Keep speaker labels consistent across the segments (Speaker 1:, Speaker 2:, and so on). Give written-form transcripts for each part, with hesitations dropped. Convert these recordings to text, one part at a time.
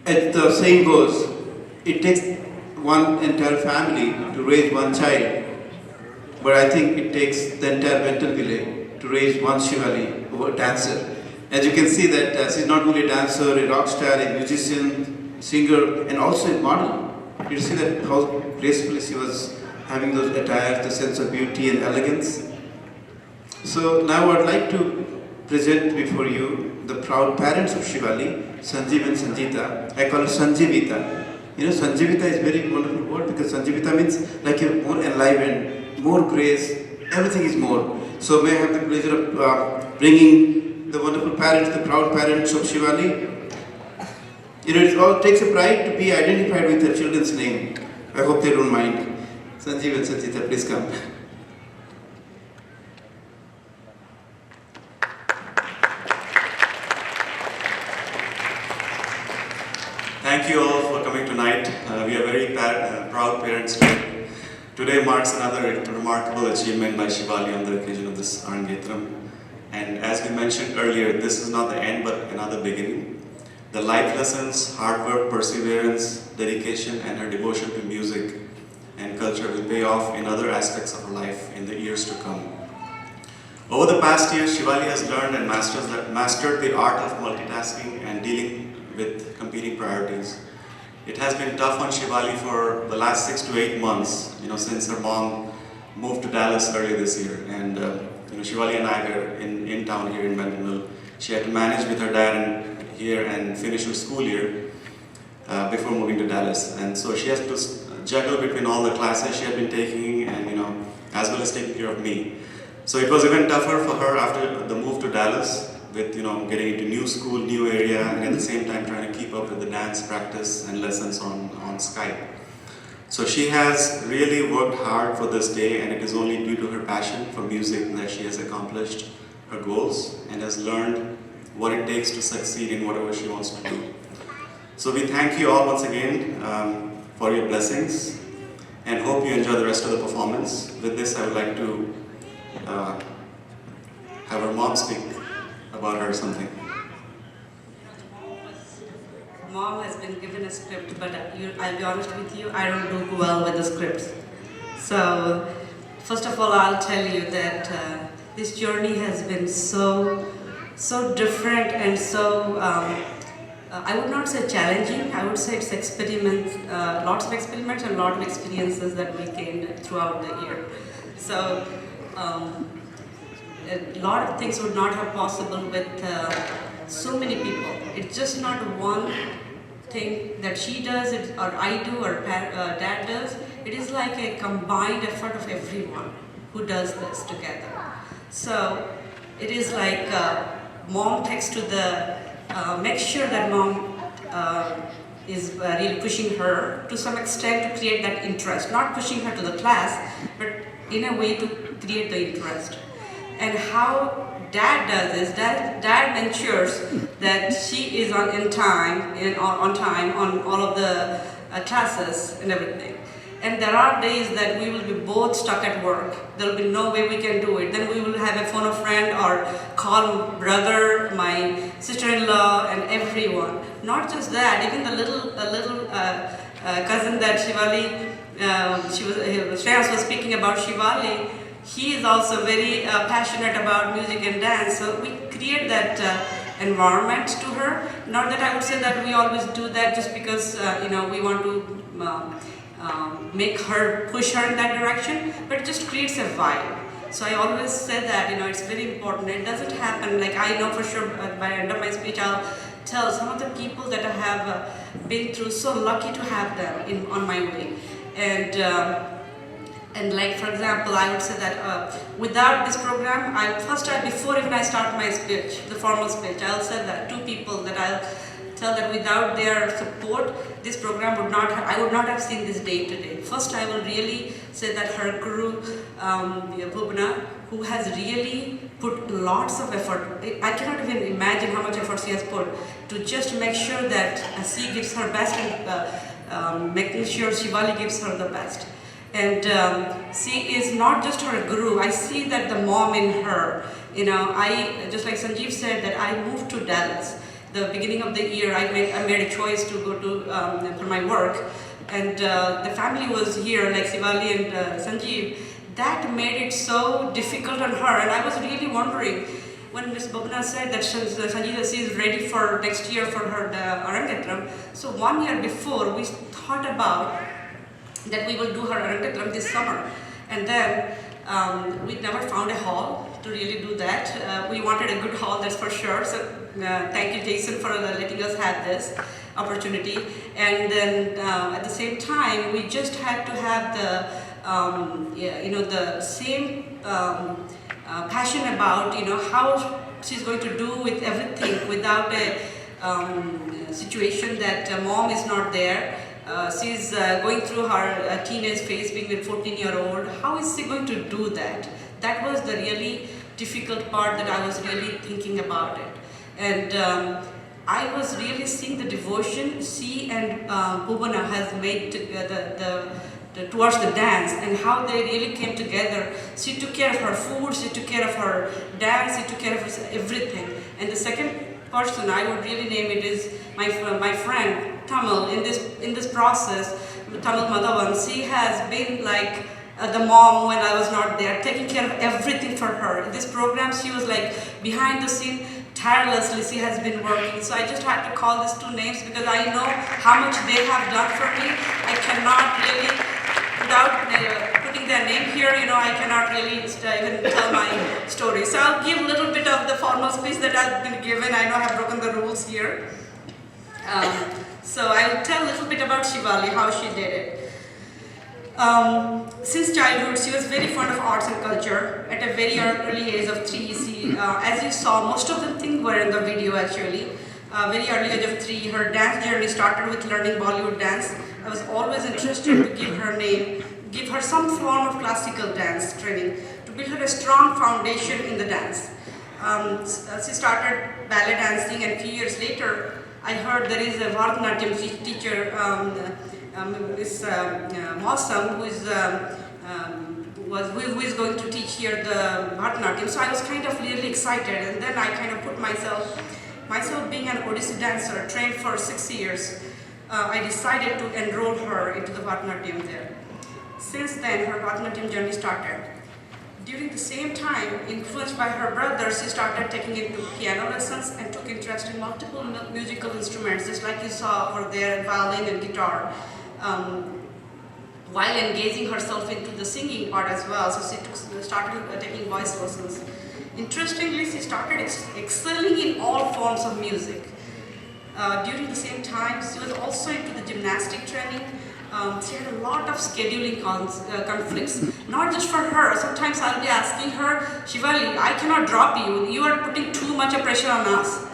Speaker 1: As the saying goes, it takes one entire family to raise one child, but I think it takes the entire mental village to raise one Shivali, a dancer. As you can see that she's not only a dancer, a rock star, a musician, singer, and also a model. You see that how gracefully she was having those attires, the sense of beauty and elegance. So now I'd like to present before you the proud parents of Shivali, Sanjeev and Sanjita. I call her Sanjeevita. You know, Sanjeevita is a very wonderful word because Sanjeevita means like you're more enlivened, more grace, everything is more. So may I have the pleasure of bringing the wonderful parents, the proud parents of Shivali. You know, it all takes a pride to be identified with their children's name. I hope they don't mind. Sanjeev and Sanjita, please come.
Speaker 2: Thank you all for coming tonight. We are very proud parents today. Today marks another remarkable achievement by Shivali on the occasion of this Arangetram. And as we mentioned earlier, this is not the end but another beginning. The life lessons, hard work, perseverance, dedication, and her devotion to music and culture will pay off in other aspects of her life in the years to come. Over the past years, Shivali has learned and mastered the art of multitasking and dealing with competing priorities. It has been tough on Shivali for the last 6 to 8 months, since her mom moved to Dallas earlier this year. And Shivali and I were in town here in Bentonville. She had to manage with her dad here and finish her school year before moving to Dallas. And so she has to juggle between all the classes she had been taking and as well as taking care of me. So it was even tougher for her after the move to Dallas, with getting into new school, new area, and at the same time trying to keep up with the dance practice and lessons on Skype. So she has really worked hard for this day, and it is only due to her passion for music that she has accomplished her goals and has learned what it takes to succeed in whatever she wants to do. So we thank you all once again for your blessings and hope you enjoy the rest of the performance. With this, I would like to have her mom speak about her something.
Speaker 3: Mom has been given a script, but I'll be honest with you, I don't do well with the scripts. So, first of all, I'll tell you that this journey has been so different and so, I would not say challenging, I would say it's experiments, lots of experiments and lots of experiences that we gained throughout the year. So, a lot of things would not have possible with so many people. It's just not one thing that she does, or I do, or dad does. It is like a combined effort of everyone who does this together. So it is like mom takes to the, make sure that mom is really pushing her to some extent to create that interest. Not pushing her to the class, but in a way to create the interest. And how dad does is, dad ensures that she is on time on all of the classes and everything. And there are days that we will be both stuck at work. There will be no way we can do it. Then we will have a phone a friend or call brother, my sister-in-law, and everyone. Not just that, even the little cousin that Shivali, Shreyas was speaking about Shivali. He is also very passionate about music and dance, so we create that environment to her. Not that I would say that we always do that just because we want to make her, push her in that direction, but it just creates a vibe. So I always say that it's very important. It doesn't happen, like I know for sure by the end of my speech I'll tell some of the people that I have been through, so lucky to have them on my way. And like, for example, I would say that without this program, before even I start my speech, the formal speech, I'll say that two people that I'll tell that without their support, this program I would not have seen this day today. First, I will really say that her guru, Bhubna, who has really put lots of effort. I cannot even imagine how much effort she has put to just make sure that she gives her best and making sure Shivali gives her the best. And she is not just her guru. I see that the mom in her. I just like Sanjeev said that I moved to Dallas. the beginning of the year, I made a choice to go to for my work, and the family was here, like Shivali and Sanjeev. That made it so difficult on her, and I was really wondering when Ms. Bobna said that Sanjeev is ready for next year for her Arangetram. So 1 year before, we thought about that we will do her Arangetram this summer, and then we never found a hall to really do that. We wanted a good hall, that's for sure. So thank you, Jason, for letting us have this opportunity. And then at the same time, we just had to have the the same passion about how she's going to do with everything without a situation that mom is not there. She's going through her teenage phase, being a 14-year-old. How is she going to do that? That was the really difficult part that I was really thinking about it. And I was really seeing the devotion she and Bhuvana has made towards the dance, and how they really came together. She took care of her food, she took care of her dance, she took care of everything. And the second person I would really name it is my friend Tamil. In this process, Tamil Madhavan, she has been like the mom when I was not there, taking care of everything for her. In this program, she was like behind the scene, tirelessly she has been working. So I just had to call these two names because I know how much they have done for me. I cannot really, without putting their name here, I cannot really even tell my story. So I'll give a little bit of the formal speech that I've been given. I know I've broken the rules here. So I will tell a little bit about Shivali, how she did it. Since childhood, she was very fond of arts and culture. At a very early age of 3, she, as you saw, most of the things were in the video actually. Very early age of 3, her dance journey started with learning Bollywood dance. I was always interested to give her some form of classical dance training to build her a strong foundation in the dance. She started ballet dancing, and a few years later, I heard there is a Bharatanatyam teacher, Miss Mausam, who is going to teach here the Bharatanatyam. So I was kind of really excited, and then I kind of put myself being an Odissi dancer, trained for 6 years, I decided to enroll her into the Bharatanatyam there. Since then, her Bharatanatyam journey started. During the same time, influenced by her brother, she started taking into piano lessons and took interest in multiple musical instruments, just like you saw over there, violin and guitar, while engaging herself into the singing part as well. So she started taking voice lessons. Interestingly, she started excelling in all forms of music. During the same time, she was also into the gymnastic training. She had a lot of scheduling conflicts, not just for her. Sometimes I'll be asking her, Shivali, I cannot drop you. You are putting too much pressure on us.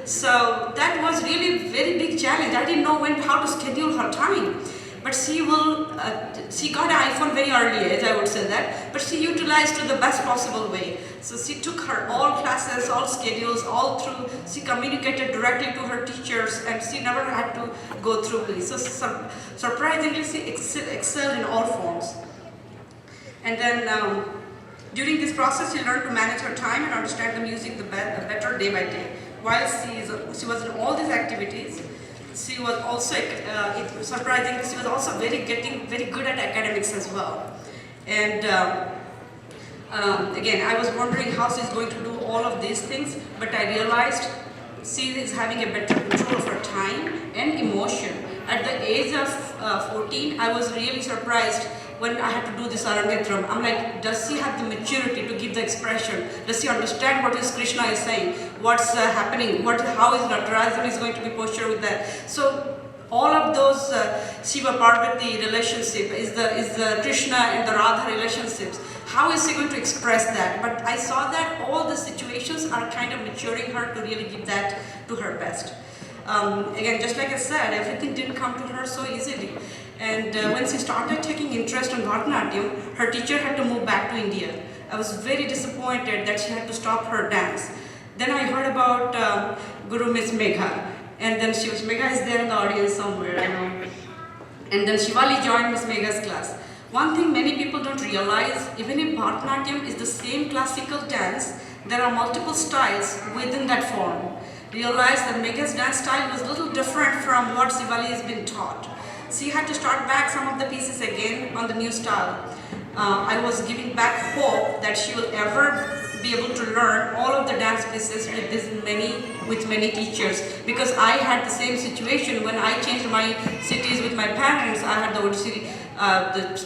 Speaker 3: So that was really a very big challenge. I didn't know how to schedule her time. But she got an iPhone very early age, I would say that, but she utilized to the best possible way. So she took her all classes, all schedules, all through. She communicated directly to her teachers, and she never had to go through me. So surprisingly, she excelled in all forms. And then during this process, she learned to manage her time and understand the music better day by day. While she was in all these activities, she was also, surprisingly, she was also getting very good at academics as well. And again, I was wondering how she's going to do all of these things, but I realized she is having a better control of her time and emotion. At the age of 14, I was really surprised when I had to do this Arangetram. I'm like, does she have the maturity to give the expression? Does she understand what Krishna is saying? What's happening? How is Natarajan is going to be postured with that? So all of those Shiva Parvati relationship is the Krishna and the Radha relationships. How is she going to express that? But I saw that all the situations are kind of maturing her to really give that to her best. Again, just like I said, everything didn't come to her so easily. And when she started taking interest in Bharatanatyam, her teacher had to move back to India. I was very disappointed that she had to stop her dance. Then I heard about Guru Miss Megha. And then Megha is there in the audience somewhere, I know. And then Shivali joined Miss Megha's class. One thing many people don't realize, even if Bharatanatyam is the same classical dance, there are multiple styles within that form. realized that Megha's dance style was a little different from what Shivali has been taught. She had to start back some of the pieces again on the new style. I was giving back hope that she will ever be able to learn all of the dance pieces with many teachers, because I had the same situation when I changed my cities with my parents. I had the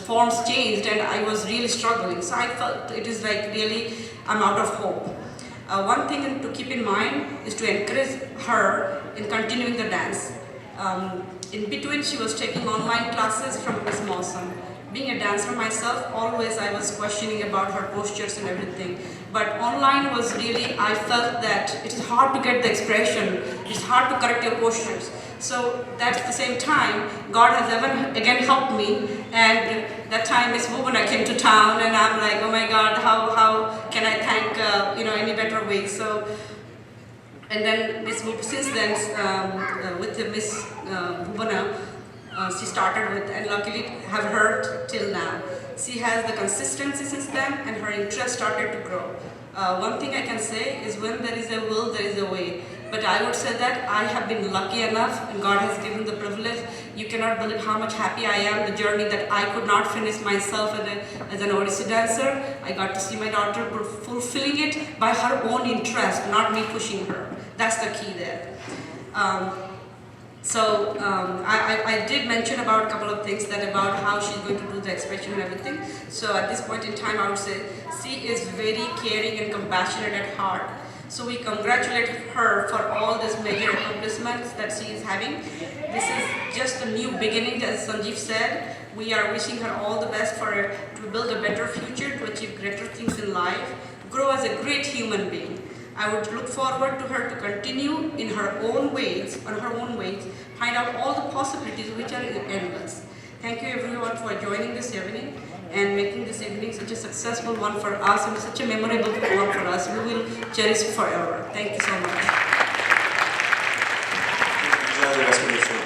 Speaker 3: forms changed and I was really struggling. So I felt it is like really I'm out of hope. One thing to keep in mind is to encourage her in continuing the dance. In between, she was taking online classes from Miss Mawson. Being a dancer myself, always I was questioning about her postures and everything. But online was really, I felt that it is hard to get the expression, it's hard to correct your postures. So at the same time, God has again helped me, and that time Miss Bhuvana came to town and I'm like, oh my God, how can I thank any better way? So, and then since then, with the Miss Bhuvana, she started with, and luckily have her till now. She has the consistency since then, and her interest started to grow. One thing I can say is when there is a will, there is a way. But I would say that I have been lucky enough, and God has given the privilege. You cannot believe how much happy I am, the journey that I could not finish myself as an Odissi dancer. I got to see my daughter fulfilling it by her own interest, not me pushing her. That's the key there. I did mention about a couple of things about how she's going to do the expression and everything. So at this point in time, I would say she is very caring and compassionate at heart. So we congratulate her for all these major accomplishments that she is having. This is just a new beginning, as Sanjeev said. We are wishing her all the best for her to build a better future, to achieve greater things in life, grow as a great human being. I would look forward to her to continue in her own ways, find out all the possibilities which are endless. Thank you everyone for joining this evening and making this evening such a successful one for us and such a memorable one for us. We will cherish forever. Thank you so much.
Speaker 2: Enjoy the rest of the show.